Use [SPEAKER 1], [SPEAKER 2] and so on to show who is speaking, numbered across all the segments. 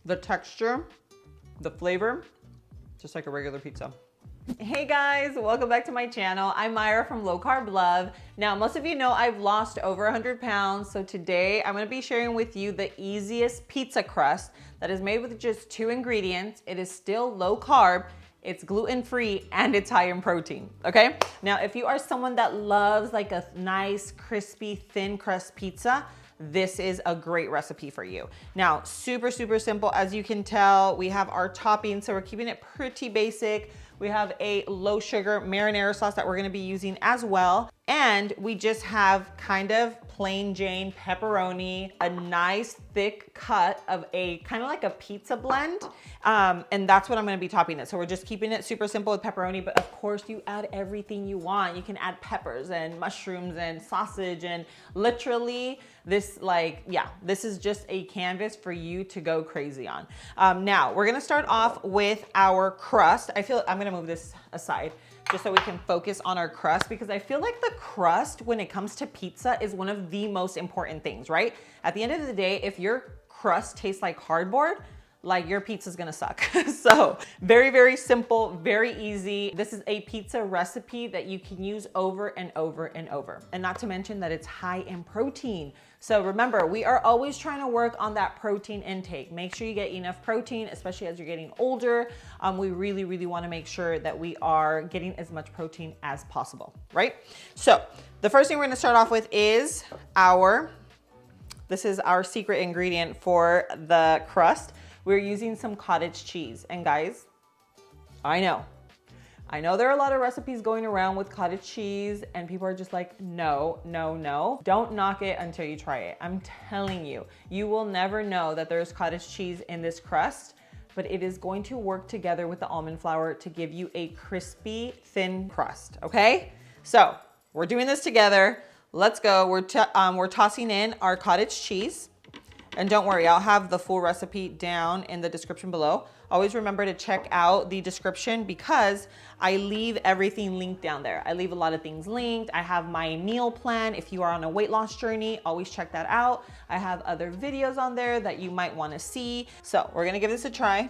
[SPEAKER 1] The texture, the flavor, just like a regular pizza.
[SPEAKER 2] Hey guys, welcome back to my channel. I'm Myra from Low Carb Love. Now, most of you know I've lost over 100 pounds, so today I'm gonna be sharing with you the easiest pizza crust that is made with just 2 ingredients. It is still low carb, it's gluten-free, and it's high in protein, okay? Now, if you are someone that loves like a nice, crispy, thin crust pizza, this is a great recipe for you. Now, super simple. As you can tell, we have our toppings, so we're keeping it pretty basic. We have a low sugar marinara sauce that we're gonna be using as well. And we just have kind of plain Jane pepperoni, a nice thick cut of a kind of like a pizza blend. And that's what I'm gonna be topping it. So we're just keeping it super simple with pepperoni, but of course you add everything you want. You can add peppers and mushrooms and sausage and literally this this is just a canvas for you to go crazy on. Now we're gonna start off with our crust. I'm gonna move this aside just so we can focus on our crust, because I feel like the crust when it comes to pizza is one of the most important things, right? At the end of the day, if your crust tastes like cardboard, like your pizza's gonna suck. So very simple, very easy. This is a pizza recipe that you can use over and over and over. And not to mention that it's high in protein. So remember, we are always trying to work on that protein intake. Make sure you get enough protein, especially as you're getting older. We really wanna make sure that we are getting as much protein as possible, right? So the first thing we're gonna start off with is this is our secret ingredient for the crust. We're using some cottage cheese. And guys, I know there are a lot of recipes going around with cottage cheese and people are just like, no. Don't knock it until you try it. I'm telling you, you will never know that there's cottage cheese in this crust, but it is going to work together with the almond flour to give you a crispy, thin crust, okay? So we're doing this together. Let's go. We're tossing in our cottage cheese. And don't worry, I'll have the full recipe down in the description below. Always remember to check out the description because I leave everything linked down there. I leave a lot of things linked. I have my meal plan. If you are on a weight loss journey, always check that out. I have other videos on there that you might want to see. So we're gonna give this a try.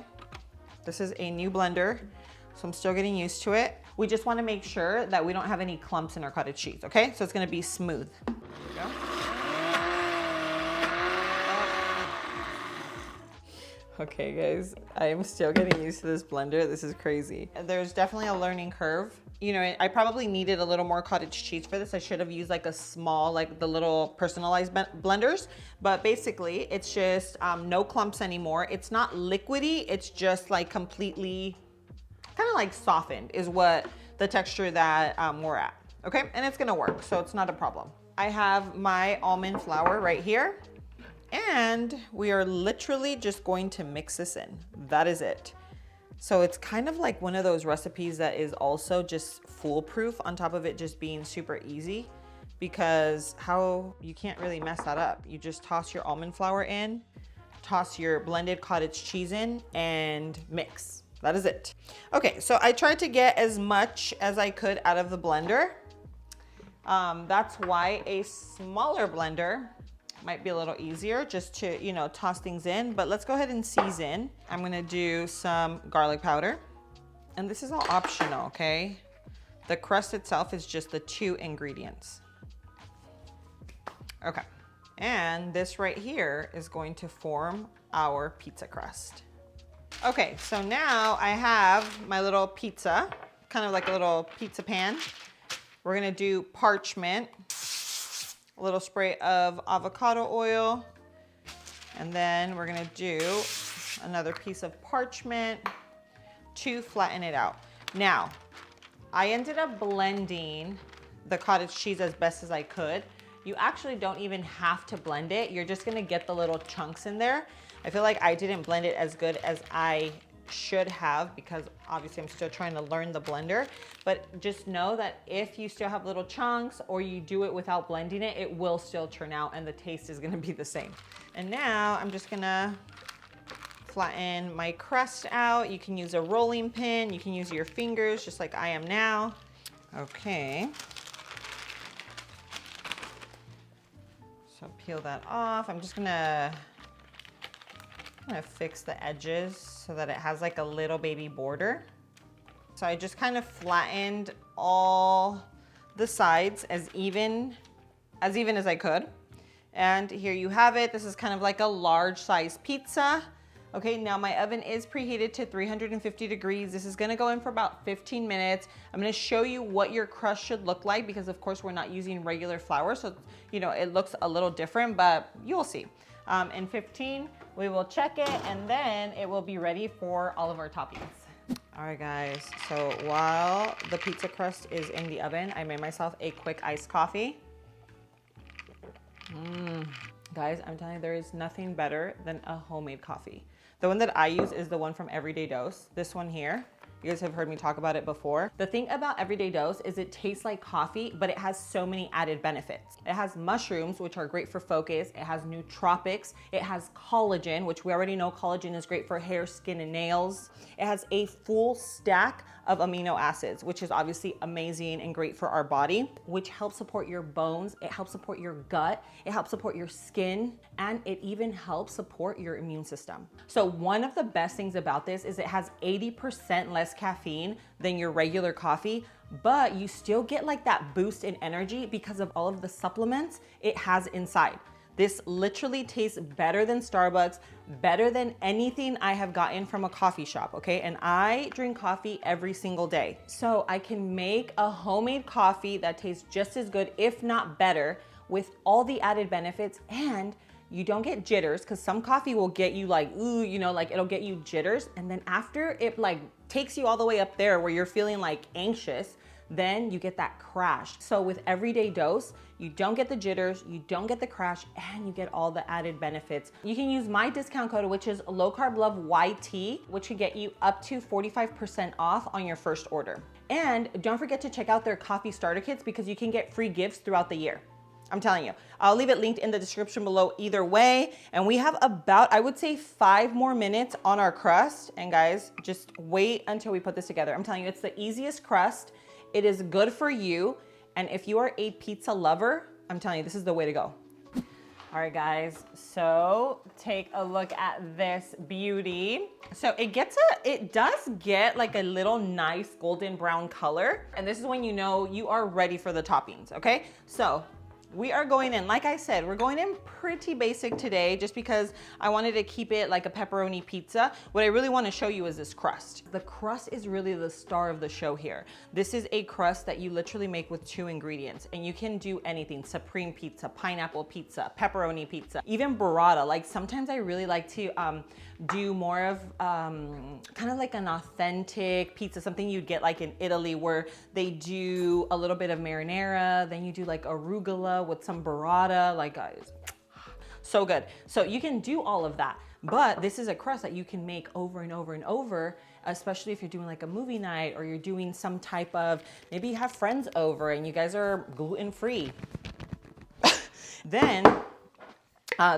[SPEAKER 2] This is a new blender, so I'm still getting used to it. We just wanna make sure that we don't have any clumps in our cottage cheese, okay? So it's gonna be smooth. There we go. Okay guys, I am still getting used to this blender. This is crazy. There's definitely a learning curve. You know, I probably needed a little more cottage cheese for this. I should have used like a small, like the little personalized blenders, but basically it's just no clumps anymore. It's not liquidy, it's just like completely kind of like softened is what the texture that we're at, okay? And it's gonna work, so it's not a problem. I have my almond flour right here. And we are literally just going to mix this in. That is it. So it's kind of like one of those recipes that is also just foolproof on top of it just being super easy, because you can't really mess that up. You just toss your almond flour in, toss your blended cottage cheese in, and mix. That is it. Okay, so I tried to get as much as I could out of the blender. That's why a smaller blender might be a little easier just to, you know, toss things in, but let's go ahead and season. I'm gonna do some garlic powder, and this is all optional, okay? The crust itself is just the 2 ingredients. Okay, and this right here is going to form our pizza crust. Okay, so now I have my little pizza, kind of like a little pizza pan. We're gonna do parchment, a little spray of avocado oil, and then we're gonna do another piece of parchment to flatten it out. Now, I ended up blending the cottage cheese as best as I could. You actually don't even have to blend it. You're just gonna get the little chunks in there. I feel like I didn't blend it as good as I should have, because obviously I'm still trying to learn the blender, but just know that if you still have little chunks or you do it without blending it, it will still turn out and the taste is gonna be the same. And now I'm just gonna flatten my crust out. You can use a rolling pin, you can use your fingers just like I am now. Okay. So peel that off. I'm just gonna gonna fix the edges so that it has like a little baby border. So I just kind of flattened all the sides as even as I could. And here you have it. This is kind of like a large size pizza. Okay, now my oven is preheated to 350 degrees. This is gonna go in for about 15 minutes. I'm gonna show you what your crust should look like because of course we're not using regular flour. So, you know, it looks a little different, but you'll see. In 15, we will check it and then it will be ready for all of our toppings. All right guys, so while the pizza crust is in the oven, I made myself a quick iced coffee. Guys, I'm telling you, there is nothing better than a homemade coffee. The one that I use is the one from Everyday Dose. This one here. You guys have heard me talk about it before. The thing about Everyday Dose is it tastes like coffee, but it has so many added benefits. It has mushrooms, which are great for focus. It has nootropics. It has collagen, which we already know collagen is great for hair, skin, and nails. It has a full stack of amino acids, which is obviously amazing and great for our body, which helps support your bones. It helps support your gut. It helps support your skin, and it even helps support your immune system. So one of the best things about this is it has 80% less caffeine than your regular coffee, but you still get like that boost in energy because of all of the supplements it has inside. This literally tastes better than Starbucks, better than anything I have gotten from a coffee shop, okay? And I drink coffee every single day. So I can make a homemade coffee that tastes just as good, if not better, with all the added benefits, and you don't get jitters, because some coffee will get you like, ooh, you know, like it'll get you jitters. And then after it like takes you all the way up there where you're feeling like anxious, then you get that crash. So with Everyday Dose, you don't get the jitters, you don't get the crash, and you get all the added benefits. You can use my discount code, which is Low Carb Love YT, which can get you up to 45% off on your first order. And don't forget to check out their coffee starter kits because you can get free gifts throughout the year. I'm telling you, I'll leave it linked in the description below either way. And we have about, I would say 5 more minutes on our crust. And guys, just wait until we put this together. I'm telling you, it's the easiest crust. It is good for you. And if you are a pizza lover, I'm telling you, this is the way to go. All right, guys, so take a look at this beauty. So it does get like a little nice golden brown color. And this is when you know you are ready for the toppings, okay? So we are going in, like I said, we're going in pretty basic today just because I wanted to keep it like a pepperoni pizza. What I really want to show you is this crust. The crust is really the star of the show here. This is a crust that you literally make with 2 ingredients, and you can do anything: supreme pizza, pineapple pizza, pepperoni pizza, even burrata. Like sometimes I really like to do more of kind of like an authentic pizza, something you'd get like in Italy where they do a little bit of marinara, then you do like arugula with some burrata, like guys, so good. So you can do all of that, but this is a crust that you can make over and over and over, especially if you're doing like a movie night or you're doing some type of, maybe you have friends over and you guys are gluten-free. Then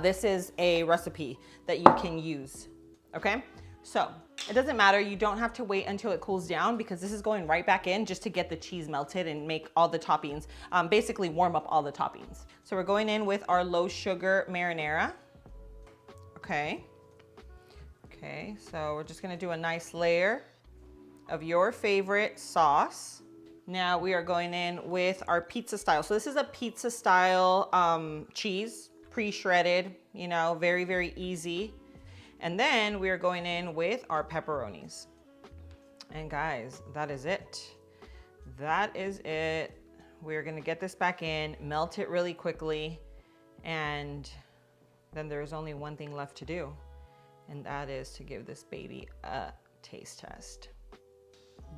[SPEAKER 2] this is a recipe that you can use, okay? So it doesn't matter, you don't have to wait until it cools down because this is going right back in just to get the cheese melted and make all the toppings, basically warm up all the toppings. So we're going in with our low sugar marinara, okay? Okay, so we're just gonna do a nice layer of your favorite sauce. Now we are going in with our pizza style. So this is a pizza style cheese, pre-shredded, you know, very, very easy. And then we are going in with our pepperonis. And guys, that is it. That is it. We're gonna get this back in, melt it really quickly, and then there's only one thing left to do, and that is to give this baby a taste test.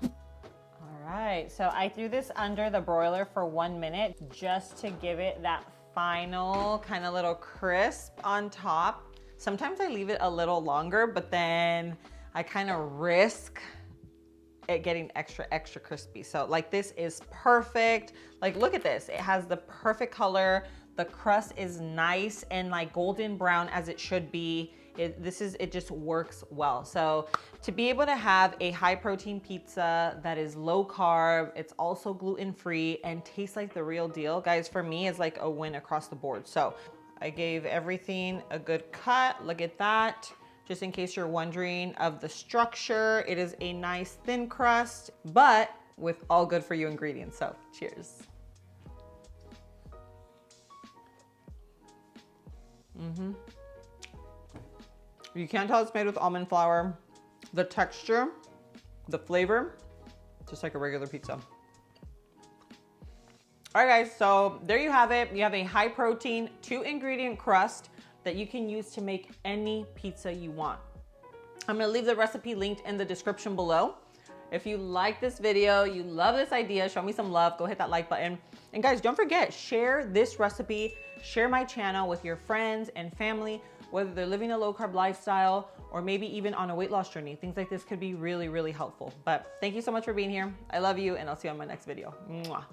[SPEAKER 2] All right, so I threw this under the broiler for 1 minute just to give it that final kind of little crisp on top. Sometimes I leave it a little longer, but then I kind of risk it getting extra crispy. So like this is perfect. Like look at this, it has the perfect color. The crust is nice and like golden brown as it should be. It just works well. So to be able to have a high protein pizza that is low carb, it's also gluten free and tastes like the real deal, guys, for me is like a win across the board. So I gave everything a good cut. Look at that. just in case you're wondering of the structure. It is a nice thin crust, but with all good for you ingredients. So cheers. You can't tell it's made with almond flour. The texture, the flavor, just like a regular pizza. All right, guys, so there you have it. You have a high protein, 2-ingredient crust that you can use to make any pizza you want. I'm gonna leave the recipe linked in the description below. If you like this video, you love this idea, show me some love, go hit that like button. And guys, don't forget, share this recipe, share my channel with your friends and family, whether they're living a low carb lifestyle or maybe even on a weight loss journey. Things like this could be really, really helpful. But thank you so much for being here. I love you, and I'll see you on my next video. Mwah.